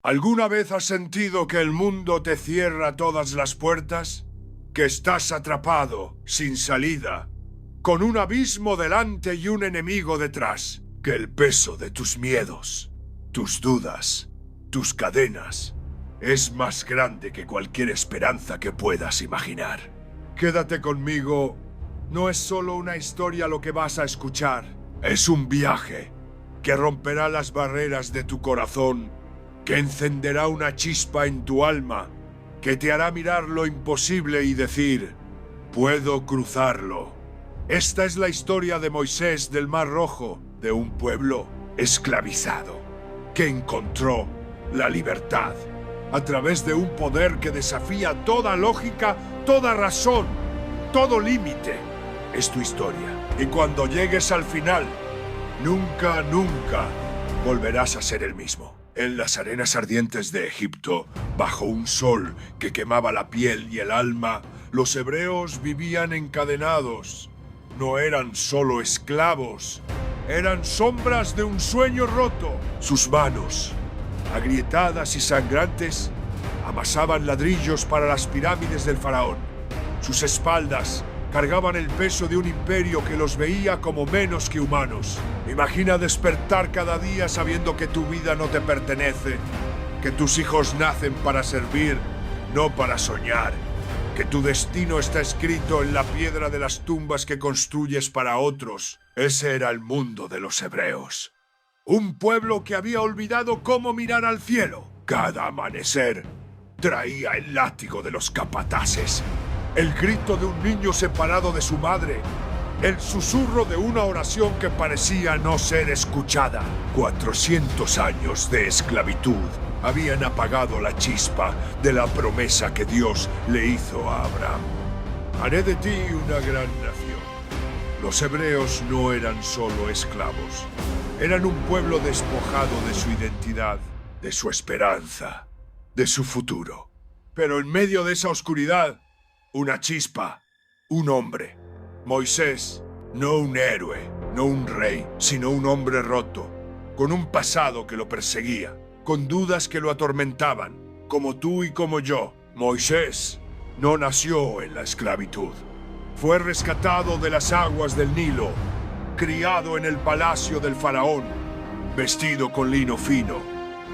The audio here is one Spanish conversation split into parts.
¿Alguna vez has sentido que el mundo te cierra todas las puertas? ¿Que estás atrapado, sin salida, con un abismo delante y un enemigo detrás? Que el peso de tus miedos, tus dudas, tus cadenas, es más grande que cualquier esperanza que puedas imaginar. Quédate conmigo. No es solo una historia lo que vas a escuchar. Es un viaje que romperá las barreras de tu corazón, que encenderá una chispa en tu alma, que te hará mirar lo imposible y decir, puedo cruzarlo. Esta es la historia de Moisés del Mar Rojo, de un pueblo esclavizado, que encontró la libertad a través de un poder que desafía toda lógica, toda razón, todo límite. Es tu historia, y cuando llegues al final, nunca, nunca volverás a ser el mismo. En las arenas ardientes de Egipto, bajo un sol que quemaba la piel y el alma, los hebreos vivían encadenados. No eran solo esclavos, eran sombras de un sueño roto. Sus manos, agrietadas y sangrantes, amasaban ladrillos para las pirámides del faraón. Sus espaldas cargaban el peso de un imperio que los veía como menos que humanos. Imagina despertar cada día sabiendo que tu vida no te pertenece, que tus hijos nacen para servir, no para soñar, que tu destino está escrito en la piedra de las tumbas que construyes para otros. Ese era el mundo de los hebreos. Un pueblo que había olvidado cómo mirar al cielo. Cada amanecer traía el látigo de los capataces, el grito de un niño separado de su madre, el susurro de una oración que parecía no ser escuchada. 400 años de esclavitud habían apagado la chispa de la promesa que Dios le hizo a Abraham. Haré de ti una gran nación. Los hebreos no eran solo esclavos, eran un pueblo despojado de su identidad, de su esperanza, de su futuro. Pero en medio de esa oscuridad, una chispa, un hombre. Moisés, no un héroe, no un rey, sino un hombre roto, con un pasado que lo perseguía, con dudas que lo atormentaban, como tú y como yo. Moisés no nació en la esclavitud. Fue rescatado de las aguas del Nilo, criado en el palacio del faraón, vestido con lino fino,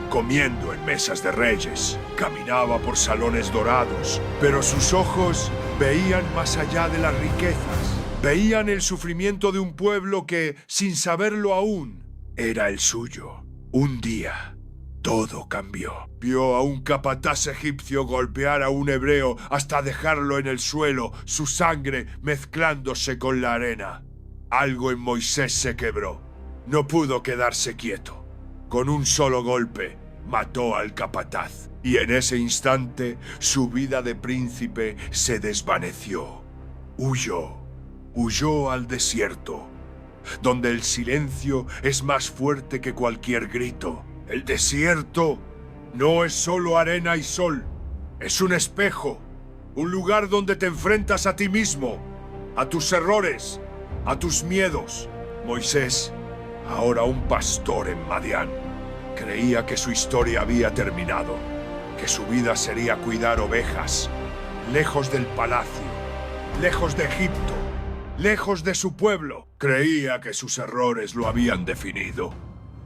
comiendo en mesas de reyes, caminaba por salones dorados, pero sus ojos veían más allá de las riquezas. Veían el sufrimiento de un pueblo que, sin saberlo aún, era el suyo. Un día, todo cambió. Vio a un capataz egipcio golpear a un hebreo hasta dejarlo en el suelo, su sangre mezclándose con la arena. Algo en Moisés se quebró. No pudo quedarse quieto. Con un solo golpe, mató al capataz, y en ese instante su vida de príncipe se desvaneció. Huyó al desierto, donde el silencio es más fuerte que cualquier grito. El desierto no es solo arena y sol, es un espejo, un lugar donde te enfrentas a ti mismo, a tus errores, a tus miedos. Moisés, ahora un pastor en Madián, creía que su historia había terminado, que su vida sería cuidar ovejas, lejos del palacio, lejos de Egipto, lejos de su pueblo. Creía que sus errores lo habían definido,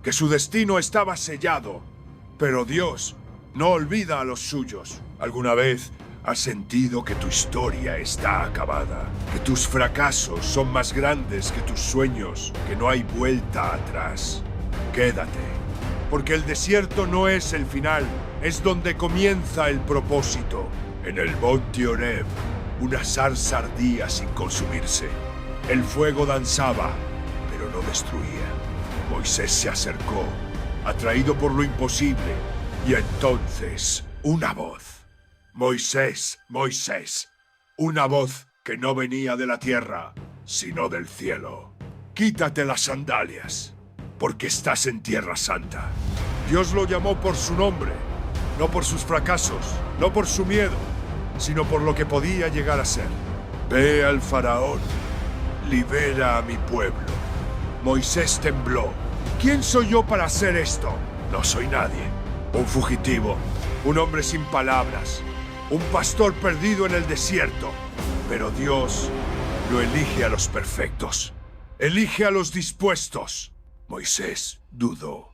que su destino estaba sellado. Pero Dios no olvida a los suyos. ¿Alguna vez has sentido que tu historia está acabada? Que tus fracasos son más grandes que tus sueños, que no hay vuelta atrás. Quédate, porque el desierto no es el final, es donde comienza el propósito. En el monte Horeb, una zarza ardía sin consumirse. El fuego danzaba, pero no destruía. Moisés se acercó, atraído por lo imposible, y entonces una voz. Moisés, Moisés, una voz que no venía de la tierra, sino del cielo. Quítate las sandalias, porque estás en Tierra Santa. Dios lo llamó por su nombre, no por sus fracasos, no por su miedo, sino por lo que podía llegar a ser. Ve al faraón, libera a mi pueblo. Moisés tembló. ¿Quién soy yo para hacer esto? No soy nadie. Un fugitivo, un hombre sin palabras, un pastor perdido en el desierto. Pero Dios no elige a los perfectos, elige a los dispuestos. Moisés dudó.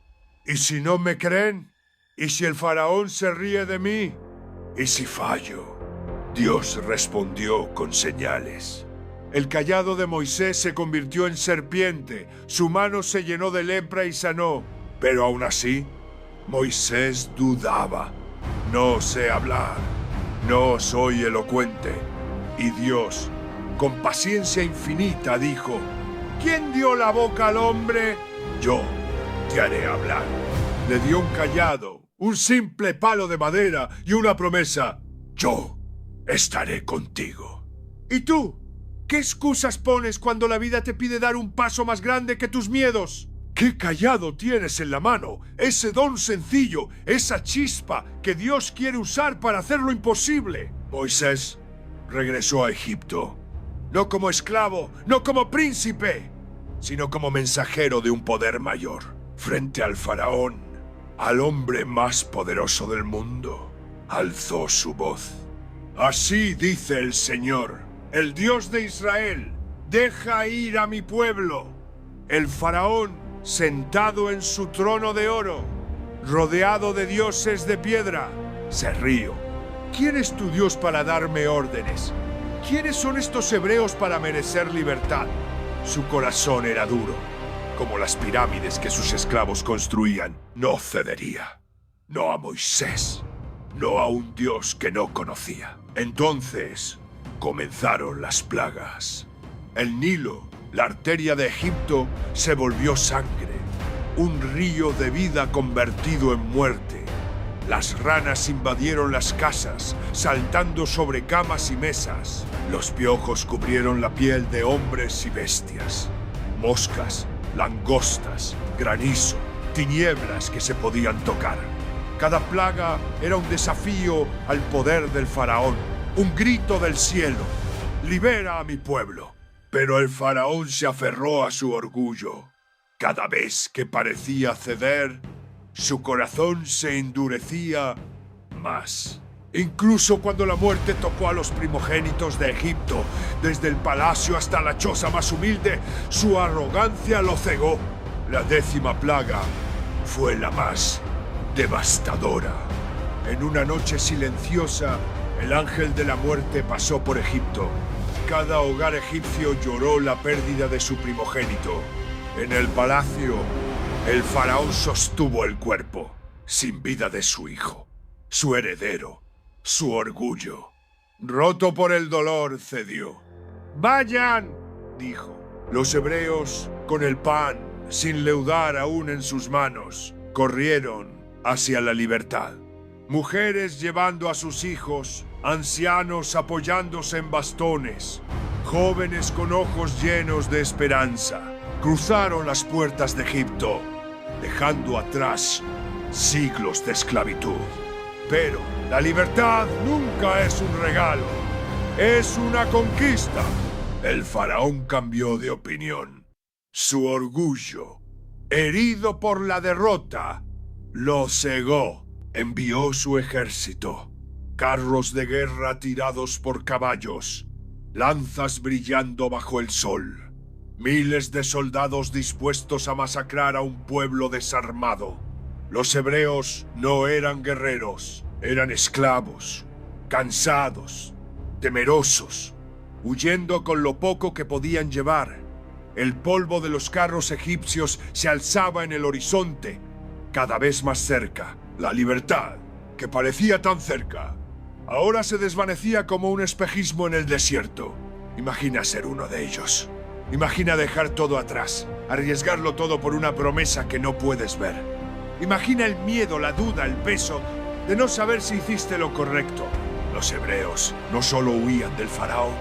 ¿Y si no me creen? ¿Y si el faraón se ríe de mí? ¿Y si fallo? Dios respondió con señales. El cayado de Moisés se convirtió en serpiente, su mano se llenó de lepra y sanó. Pero aún así, Moisés dudaba. No sé hablar, no soy elocuente. Y Dios, con paciencia infinita, dijo: ¿Quién dio la boca al hombre? Yo te haré hablar. Le dio un cayado, un simple palo de madera y una promesa: yo estaré contigo. ¿Y tú? ¿Qué excusas pones cuando la vida te pide dar un paso más grande que tus miedos? ¿Qué cayado tienes en la mano? Ese don sencillo, esa chispa que Dios quiere usar para hacer lo imposible. Moisés regresó a Egipto, no como esclavo, no como príncipe, sino como mensajero de un poder mayor. Frente al faraón, al hombre más poderoso del mundo, alzó su voz. Así dice el Señor, el Dios de Israel: deja ir a mi pueblo. El faraón, sentado en su trono de oro, rodeado de dioses de piedra, se rió. ¿Quién es tu Dios para darme órdenes? ¿Quiénes son estos hebreos para merecer libertad? Su corazón era duro, como las pirámides que sus esclavos construían. No cedería. No a Moisés. No a un Dios que no conocía. Entonces comenzaron las plagas. El Nilo, la arteria de Egipto, se volvió sangre. Un río de vida convertido en muerte. Las ranas invadieron las casas, saltando sobre camas y mesas. Los piojos cubrieron la piel de hombres y bestias. Moscas, langostas, granizo, tinieblas que se podían tocar. Cada plaga era un desafío al poder del faraón, un grito del cielo: libera a mi pueblo. Pero el faraón se aferró a su orgullo. Cada vez que parecía ceder, su corazón se endurecía más. Incluso cuando la muerte tocó a los primogénitos de Egipto, desde el palacio hasta la choza más humilde, su arrogancia lo cegó. La 10ª plaga fue la más devastadora. En una noche silenciosa, el ángel de la muerte pasó por Egipto. Cada hogar egipcio lloró la pérdida de su primogénito. En el palacio, el faraón sostuvo el cuerpo, sin vida, de su hijo, su heredero, su orgullo. Roto por el dolor, cedió. ¡Vayan!, dijo. Los hebreos, con el pan, sin leudar aún en sus manos, corrieron hacia la libertad. Mujeres llevando a sus hijos, ancianos apoyándose en bastones, jóvenes con ojos llenos de esperanza, cruzaron las puertas de Egipto, dejando atrás siglos de esclavitud. Pero la libertad nunca es un regalo, es una conquista. El faraón cambió de opinión. Su orgullo, herido por la derrota, lo cegó. Envió su ejército, carros de guerra tirados por caballos, lanzas brillando bajo el sol, miles de soldados dispuestos a masacrar a un pueblo desarmado. Los hebreos no eran guerreros, eran esclavos, cansados, temerosos, huyendo con lo poco que podían llevar. El polvo de los carros egipcios se alzaba en el horizonte, cada vez más cerca. La libertad, que parecía tan cerca, ahora se desvanecía como un espejismo en el desierto. Imagina ser uno de ellos. Imagina dejar todo atrás, arriesgarlo todo por una promesa que no puedes ver. Imagina el miedo, la duda, el peso de no saber si hiciste lo correcto. Los hebreos no solo huían del faraón,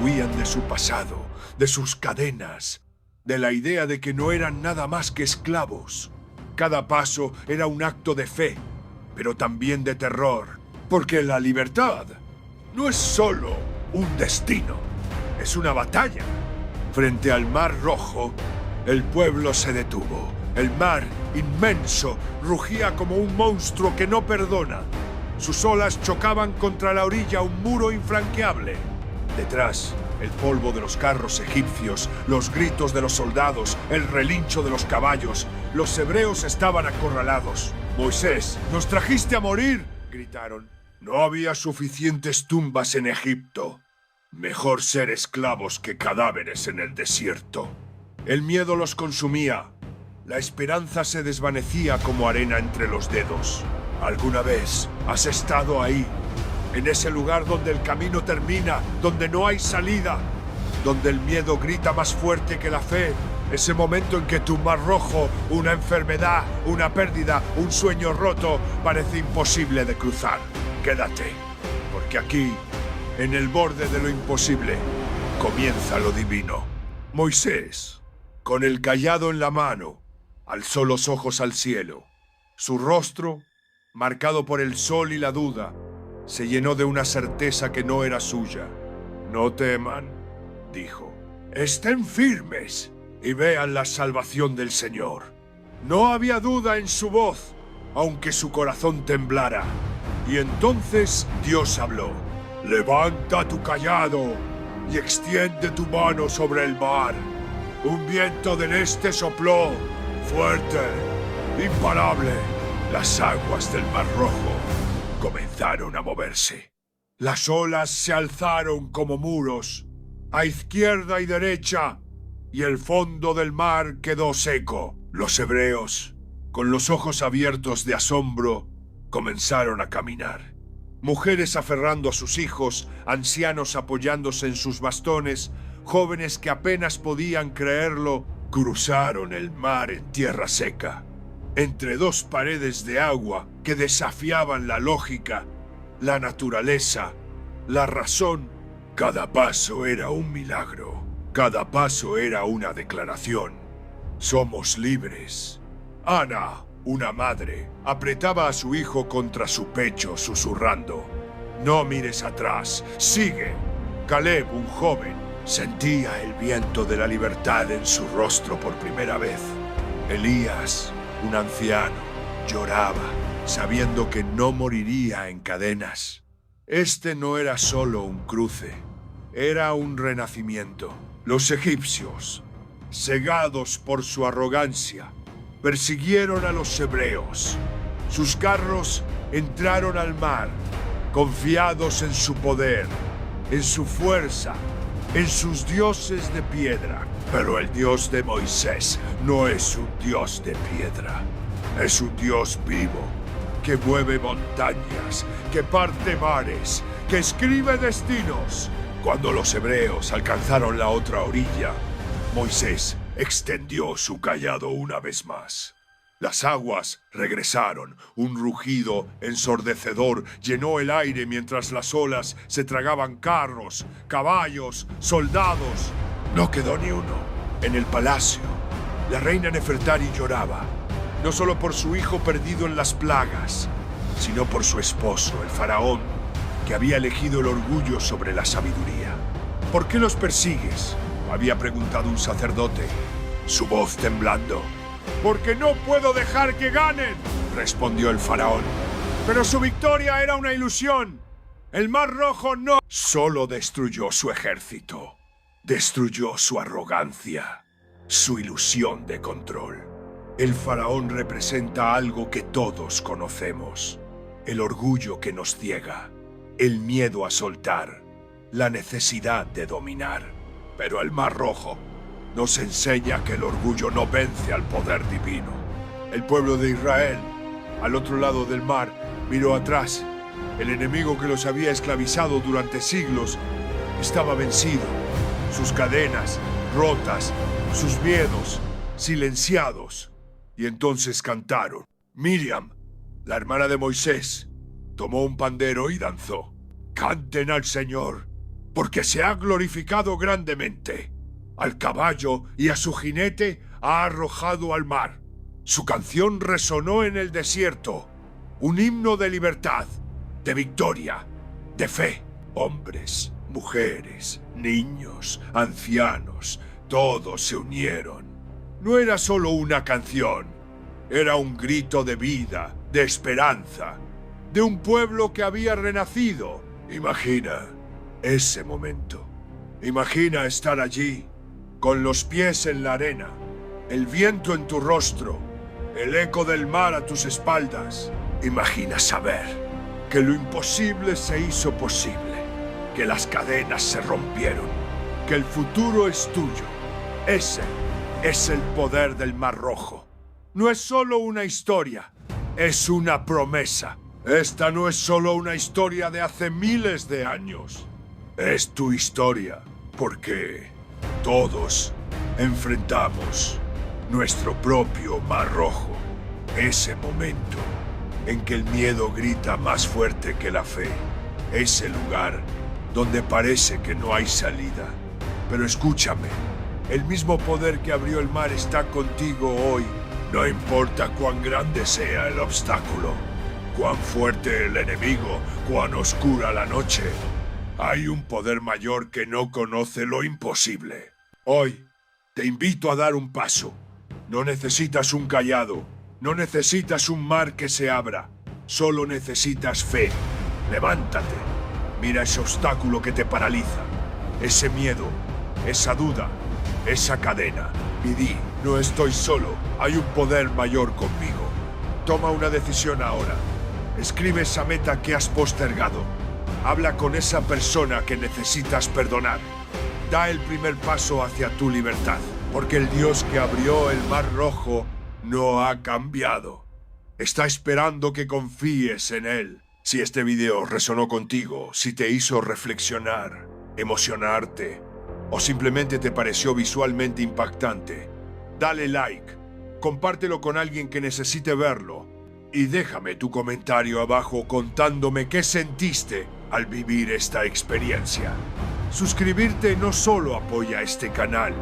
huían de su pasado, de sus cadenas, de la idea de que no eran nada más que esclavos. Cada paso era un acto de fe, pero también de terror, porque la libertad no es solo un destino, es una batalla. Frente al Mar Rojo, el pueblo se detuvo. El mar, inmenso, rugía como un monstruo que no perdona. Sus olas chocaban contra la orilla, un muro infranqueable. Detrás, el polvo de los carros egipcios, los gritos de los soldados, el relincho de los caballos. Los hebreos estaban acorralados. «Moisés, ¿nos trajiste a morir?», gritaron. «No había suficientes tumbas en Egipto. Mejor ser esclavos que cadáveres en el desierto». El miedo los consumía. La esperanza se desvanecía como arena entre los dedos. ¿Alguna vez has estado ahí? En ese lugar donde el camino termina, donde no hay salida, donde el miedo grita más fuerte que la fe. Ese momento en que tu mar rojo, una enfermedad, una pérdida, un sueño roto, parece imposible de cruzar. Quédate, porque aquí, en el borde de lo imposible, comienza lo divino. Moisés, con el cayado en la mano, alzó los ojos al cielo. Su rostro, marcado por el sol y la duda, se llenó de una certeza que no era suya. «No teman», dijo. «Estén firmes y vean la salvación del Señor». No había duda en su voz, aunque su corazón temblara. Y entonces Dios habló. «Levanta tu cayado y extiende tu mano sobre el mar». Un viento del este sopló, fuerte, imparable. Las aguas del Mar Rojo comenzaron a moverse. Las olas se alzaron como muros, a izquierda y derecha, y el fondo del mar quedó seco. Los hebreos, con los ojos abiertos de asombro, comenzaron a caminar. Mujeres aferrando a sus hijos, ancianos apoyándose en sus bastones, jóvenes que apenas podían creerlo, cruzaron el mar en tierra seca, entre dos paredes de agua que desafiaban la lógica, la naturaleza, la razón. Cada paso era un milagro, cada paso era una declaración. Somos libres. Ana, una madre, apretaba a su hijo contra su pecho, susurrando. No mires atrás, sigue. Caleb, un joven, sentía el viento de la libertad en su rostro por primera vez. Elías, un anciano, lloraba, sabiendo que no moriría en cadenas. Este no era solo un cruce, era un renacimiento. Los egipcios, cegados por su arrogancia, persiguieron a los hebreos. Sus carros entraron al mar, confiados en su poder, en su fuerza, en sus dioses de piedra. Pero el Dios de Moisés no es un Dios de piedra. Es un Dios vivo, que mueve montañas, que parte mares, que escribe destinos. Cuando los hebreos alcanzaron la otra orilla, Moisés extendió su cayado una vez más. Las aguas regresaron. Un rugido ensordecedor llenó el aire mientras las olas se tragaban carros, caballos, soldados. No quedó ni uno. En el palacio, la reina Nefertari lloraba, no solo por su hijo perdido en las plagas, sino por su esposo, el faraón, que había elegido el orgullo sobre la sabiduría. ¿Por qué los persigues?, había preguntado un sacerdote, su voz temblando. «Porque no puedo dejar que ganen», respondió el faraón. «Pero su victoria era una ilusión. El Mar Rojo no...» Solo destruyó su ejército. Destruyó su arrogancia, su ilusión de control. El faraón representa algo que todos conocemos. El orgullo que nos ciega, el miedo a soltar, la necesidad de dominar. Pero el Mar Rojo nos enseña que el orgullo no vence al poder divino. El pueblo de Israel, al otro lado del mar, miró atrás. El enemigo que los había esclavizado durante siglos estaba vencido. Sus cadenas rotas, sus miedos silenciados. Y entonces cantaron. Miriam, la hermana de Moisés, tomó un pandero y danzó. «Canten al Señor, porque se ha glorificado grandemente. Al caballo y a su jinete ha arrojado al mar. Su canción resonó en el desierto, un himno de libertad, de victoria, de fe. Hombres, mujeres, niños, ancianos, todos se unieron. no era solo una canción, era un grito de vida, de esperanza, de un pueblo que había renacido. Imagina ese momento. Imagina estar allí, con los pies en la arena, el viento en tu rostro, el eco del mar a tus espaldas. Imagina saber que lo imposible se hizo posible, que las cadenas se rompieron, que el futuro es tuyo. Ese es el poder del Mar Rojo. No es solo una historia, es una promesa. Esta no es solo una historia de hace miles de años. Es tu historia, porque todos enfrentamos nuestro propio Mar Rojo. Ese momento en que el miedo grita más fuerte que la fe. Ese lugar donde parece que no hay salida. Pero escúchame, el mismo poder que abrió el mar está contigo hoy. No importa cuán grande sea el obstáculo, cuán fuerte el enemigo, cuán oscura la noche. Hay un poder mayor que no conoce lo imposible. Hoy te invito a dar un paso. No necesitas un cayado, no necesitas un mar que se abra. Solo necesitas fe. Levántate. Mira ese obstáculo que te paraliza, ese miedo, esa duda, esa cadena. Y di, no estoy solo, hay un poder mayor conmigo. Toma una decisión ahora. Escribe esa meta que has postergado. Habla con esa persona que necesitas perdonar. Da el primer paso hacia tu libertad, porque el Dios que abrió el Mar Rojo no ha cambiado. Está esperando que confíes en Él. Si este video resonó contigo, si te hizo reflexionar, emocionarte, o simplemente te pareció visualmente impactante, dale like, compártelo con alguien que necesite verlo, y déjame tu comentario abajo contándome qué sentiste al vivir esta experiencia. Suscribirte no solo apoya este canal,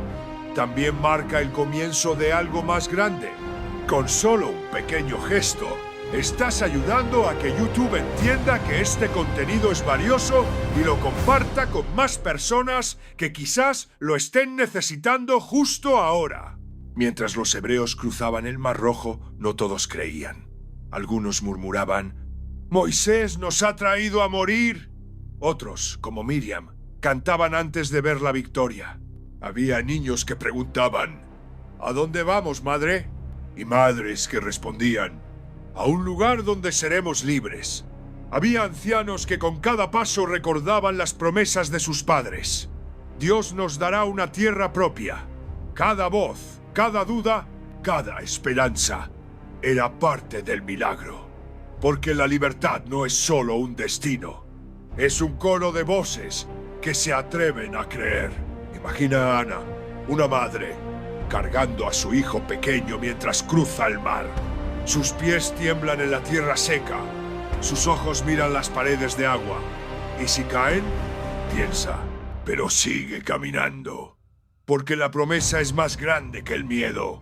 también marca el comienzo de algo más grande. Con solo un pequeño gesto, estás ayudando a que YouTube entienda que este contenido es valioso y lo comparta con más personas que quizás lo estén necesitando justo ahora. Mientras los hebreos cruzaban el Mar Rojo, no todos creían. Algunos murmuraban, «Moisés nos ha traído a morir». Otros, como Miriam, cantaban antes de ver la victoria. Había niños que preguntaban, «¿A dónde vamos, madre?». Y madres que respondían, «A un lugar donde seremos libres». Había ancianos que con cada paso recordaban las promesas de sus padres. Dios nos dará una tierra propia. Cada voz, cada duda, cada esperanza era parte del milagro. Porque la libertad no es solo un destino. Es un coro de voces que se atreven a creer. Imagina a Ana, una madre, cargando a su hijo pequeño mientras cruza el mar. Sus pies tiemblan en la tierra seca. Sus ojos miran las paredes de agua. Y si caen, piensa, pero sigue caminando. Porque la promesa es más grande que el miedo.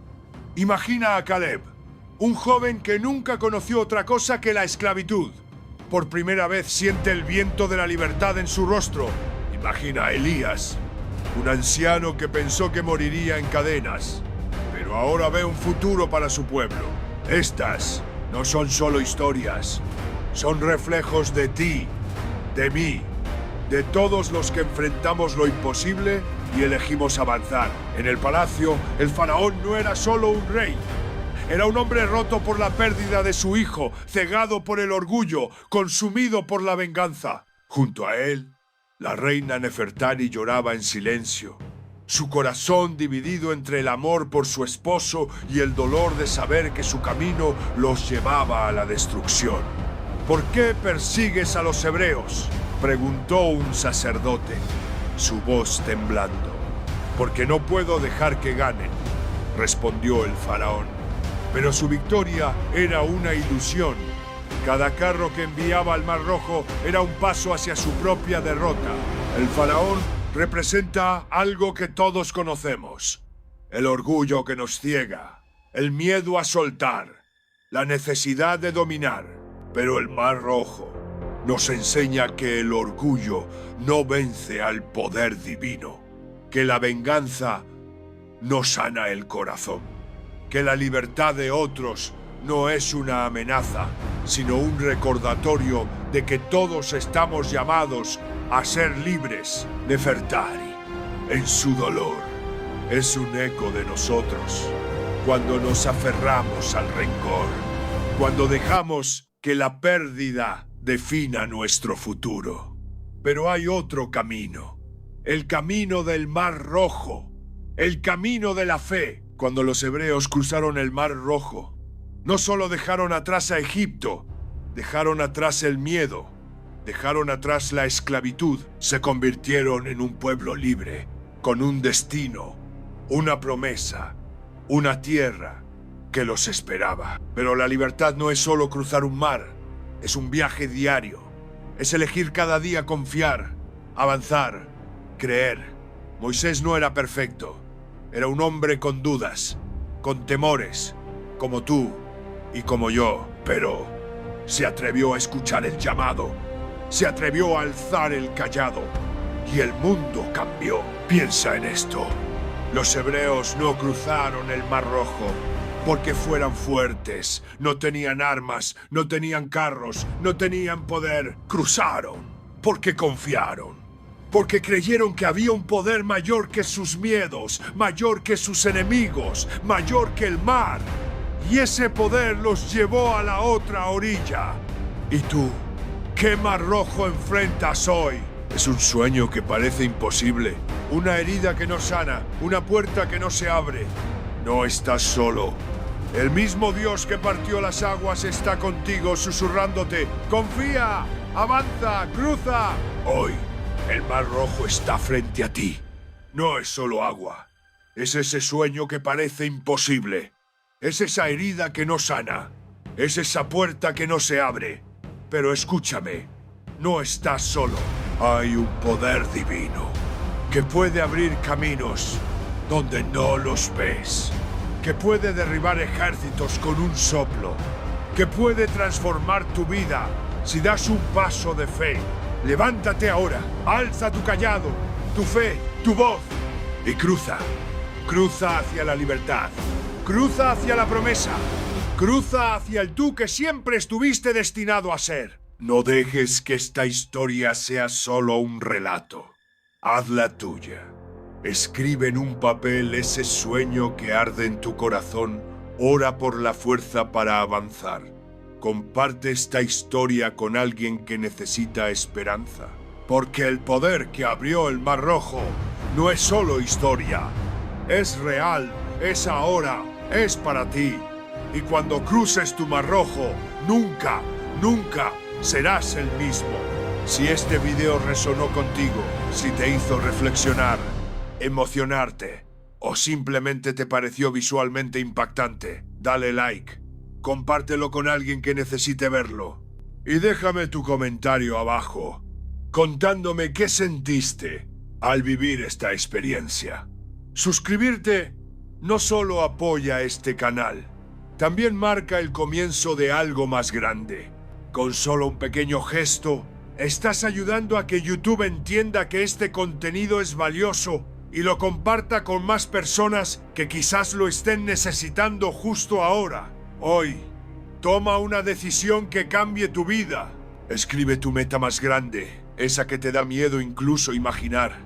Imagina a Caleb, un joven que nunca conoció otra cosa que la esclavitud. Por primera vez siente el viento de la libertad en su rostro. Imagina a Elías, un anciano que pensó que moriría en cadenas, pero ahora ve un futuro para su pueblo. Estas no son solo historias, son reflejos de ti, de mí, de todos los que enfrentamos lo imposible y elegimos avanzar. En el palacio, el faraón no era solo un rey. Era un hombre roto por la pérdida de su hijo, cegado por el orgullo, consumido por la venganza. Junto a él, la reina Nefertari lloraba en silencio, su corazón dividido entre el amor por su esposo y el dolor de saber que su camino los llevaba a la destrucción. «¿Por qué persigues a los hebreos?», preguntó un sacerdote, su voz temblando. «Porque no puedo dejar que ganen», respondió el faraón. Pero su victoria era una ilusión. Cada carro que enviaba al Mar Rojo era un paso hacia su propia derrota. El faraón representa algo que todos conocemos. El orgullo que nos ciega, el miedo a soltar, la necesidad de dominar. Pero el Mar Rojo nos enseña que el orgullo no vence al poder divino, que la venganza no sana el corazón. Que la libertad de otros no es una amenaza, sino un recordatorio de que todos estamos llamados a ser libres. Nefertari, en su dolor, es un eco de nosotros. Cuando nos aferramos al rencor, cuando dejamos que la pérdida defina nuestro futuro. Pero hay otro camino, el camino del Mar Rojo, el camino de la fe. Cuando los hebreos cruzaron el Mar Rojo, no solo dejaron atrás a Egipto, dejaron atrás el miedo, dejaron atrás la esclavitud, se convirtieron en un pueblo libre, con un destino, una promesa, una tierra que los esperaba. Pero la libertad no es solo cruzar un mar, es un viaje diario. Es elegir cada día confiar, avanzar, creer. Moisés no era perfecto. Era un hombre con dudas, con temores, como tú y como yo. Pero se atrevió a escuchar el llamado. Se atrevió a alzar el cayado. Y el mundo cambió. Piensa en esto. Los hebreos no cruzaron el Mar Rojo porque fueran fuertes, no tenían armas, no tenían carros, no tenían poder. Cruzaron porque confiaron, porque creyeron que había un poder mayor que sus miedos, mayor que sus enemigos, mayor que el mar. Y ese poder los llevó a la otra orilla. ¿Y tú? ¿Qué Mar Rojo enfrentas hoy? Es un sueño que parece imposible, una herida que no sana, una puerta que no se abre. No estás solo. El mismo Dios que partió las aguas está contigo, susurrándote: ¡confía! ¡Avanza! ¡Cruza! Hoy, el Mar Rojo está frente a ti. No es solo agua. Es ese sueño que parece imposible. Es esa herida que no sana. Es esa puerta que no se abre. Pero escúchame, no estás solo. Hay un poder divino que puede abrir caminos donde no los ves, que puede derribar ejércitos con un soplo, que puede transformar tu vida si das un paso de fe. Levántate ahora, alza tu cayado, tu fe, tu voz y cruza. Cruza hacia la libertad, cruza hacia la promesa, cruza hacia el tú que siempre estuviste destinado a ser. No dejes que esta historia sea solo un relato. Hazla tuya. Escribe en un papel ese sueño que arde en tu corazón. Ora por la fuerza para avanzar. Comparte esta historia con alguien que necesita esperanza. Porque el poder que abrió el Mar Rojo no es solo historia. Es real, es ahora, es para ti. Y cuando cruces tu Mar Rojo, nunca, nunca serás el mismo. Si este video resonó contigo, si te hizo reflexionar, emocionarte o simplemente te pareció visualmente impactante, dale like, compártelo con alguien que necesite verlo y déjame tu comentario abajo contándome qué sentiste al vivir esta experiencia. Suscribirte no solo apoya este canal, también marca el comienzo de algo más grande. Con solo un pequeño gesto, estás ayudando a que YouTube entienda que este contenido es valioso y lo comparta con más personas que quizás lo estén necesitando justo ahora. Hoy, toma una decisión que cambie tu vida. Escribe tu meta más grande, esa que te da miedo incluso imaginar.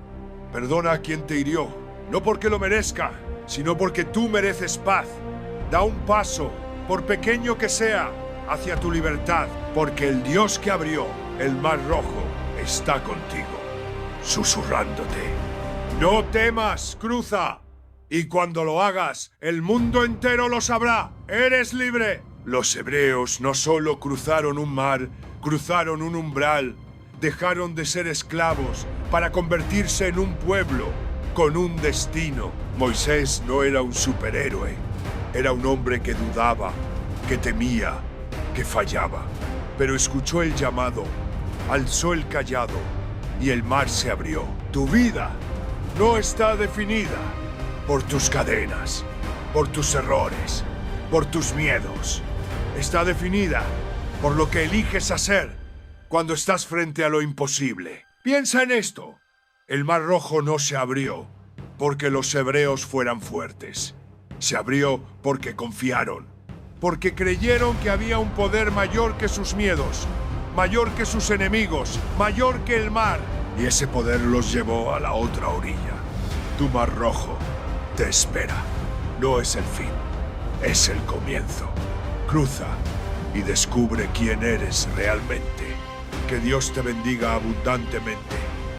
Perdona a quien te hirió, no porque lo merezca, sino porque tú mereces paz. Da un paso, por pequeño que sea, hacia tu libertad, porque el Dios que abrió el Mar Rojo está contigo, susurrándote. No temas, cruza. Y cuando lo hagas, el mundo entero lo sabrá. ¡Eres libre! Los hebreos no solo cruzaron un mar, cruzaron un umbral. Dejaron de ser esclavos para convertirse en un pueblo con un destino. Moisés no era un superhéroe. Era un hombre que dudaba, que temía, que fallaba. Pero escuchó el llamado, alzó el cayado y el mar se abrió. Tu vida no está definida por tus cadenas, por tus errores, por tus miedos. Está definida por lo que eliges hacer cuando estás frente a lo imposible. Piensa en esto. El Mar Rojo no se abrió porque los hebreos fueran fuertes. Se abrió porque confiaron, porque creyeron que había un poder mayor que sus miedos, mayor que sus enemigos, mayor que el mar. Y ese poder los llevó a la otra orilla. Tu mar rojo te espera. No es el fin, es el comienzo. Cruza y descubre quién eres realmente. Que Dios te bendiga abundantemente.